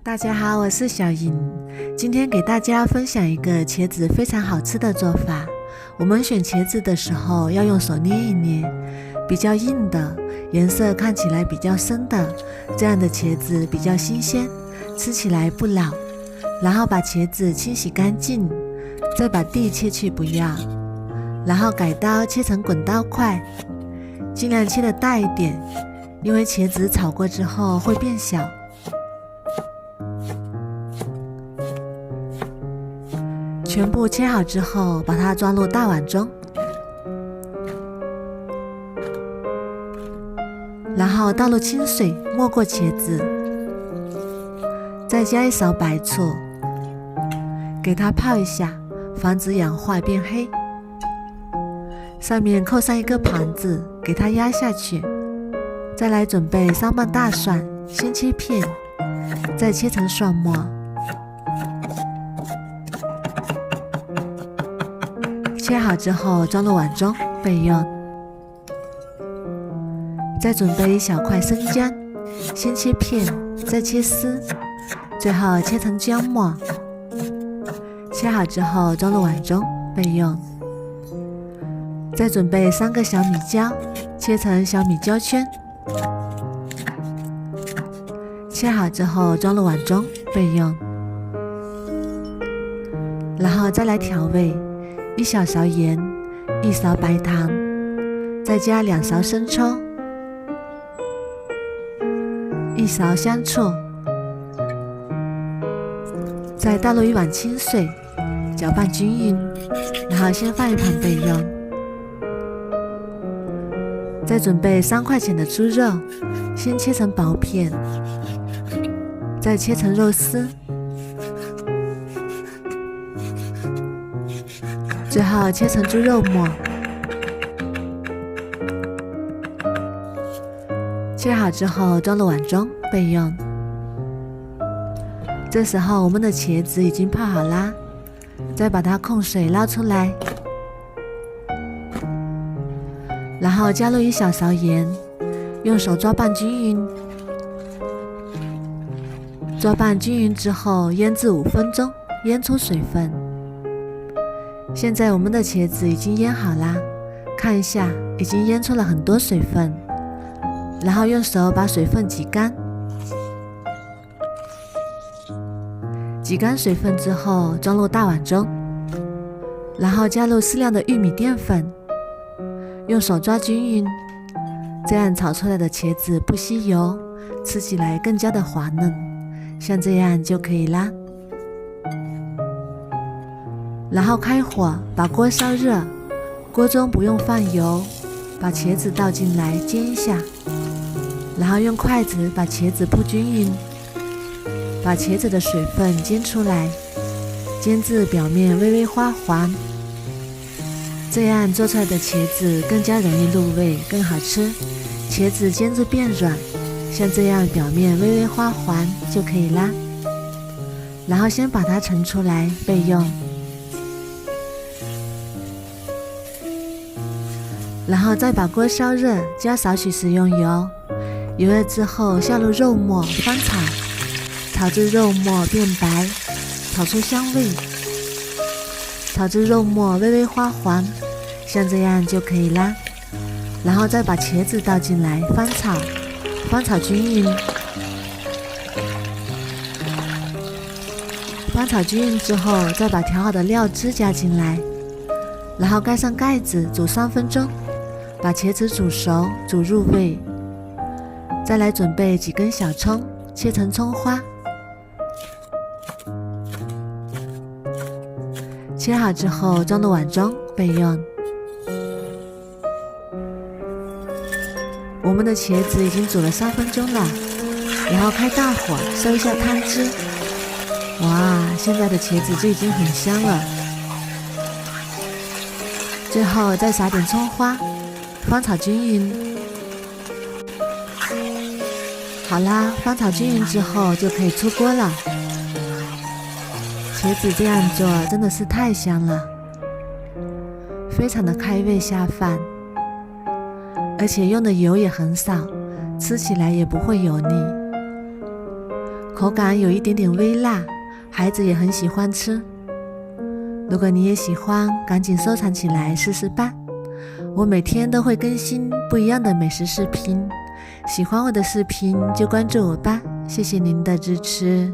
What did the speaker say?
大家好，我是小莹，今天给大家分享一个茄子非常好吃的做法。我们选茄子的时候要用手捏一捏，比较硬的，颜色看起来比较深的，这样的茄子比较新鲜，吃起来不老。然后把茄子清洗干净，再把蒂切去不要，然后改刀切成滚刀块，尽量切得大一点，因为茄子炒过之后会变小。全部切好之后，把它装入大碗中，然后倒入清水没过茄子，再加一勺白醋，给它泡一下，防止氧化变黑。上面扣上一个盘子，给它压下去。再来准备3瓣大蒜，先切片，再切成蒜末。切好之后装入碗中备用。再准备一小块生姜，先切片，再切丝，最后切成姜末。切好之后装入碗中备用。再准备3个小米椒，切成小米椒圈。切好之后装入碗中备用。然后再来调味，1小勺盐，1勺白糖，再加2勺生抽，1勺香醋，再倒入1碗清水，搅拌均匀，然后先放一旁备用。再准备3块钱的猪肉，先切成薄片，再切成肉丝，最后切成猪肉末。切好之后装入碗中备用。这时候我们的茄子已经泡好啦，再把它控水捞出来，然后加入1小勺盐，用手抓拌均匀。抓拌均匀之后腌制5分钟，腌出水分。现在我们的茄子已经腌好啦，看一下，已经腌出了很多水分。然后用手把水分挤干，挤干水分之后装入大碗中，然后加入适量的玉米淀粉，用手抓均匀，这样炒出来的茄子不吸油，吃起来更加的滑嫩，像这样就可以啦。然后开火，把锅烧热，锅中不用放油，把茄子倒进来煎一下，然后用筷子把茄子铺均匀，把茄子的水分煎出来，煎至表面微微花黄，这样做出来的茄子更加容易入味，更好吃。茄子煎至变软，像这样表面微微花黄就可以啦。然后先把它盛出来备用。然后再把锅烧热，加少许食用油，油热之后下入肉末翻炒，炒至肉末变白，炒出香味，炒至肉末微微花黄，像这样就可以啦。然后再把茄子倒进来翻炒，翻炒均匀。翻炒均匀之后，再把调好的料汁加进来，然后盖上盖子煮3分钟，把茄子煮熟，煮入味。再来准备几根小葱，切成葱花，切好之后装入碗中备用。我们的茄子已经煮了3分钟了，然后开大火收一下汤汁。哇，现在的茄子就已经很香了。最后再撒点葱花，翻炒均匀。好啦，翻炒均匀之后就可以出锅了。茄子这样做真的是太香了，非常的开胃下饭，而且用的油也很少，吃起来也不会油腻。口感有一点点微辣，孩子也很喜欢吃。如果你也喜欢，赶紧收藏起来试试吧。我每天都会更新不一样的美食视频，喜欢我的视频就关注我吧，谢谢您的支持。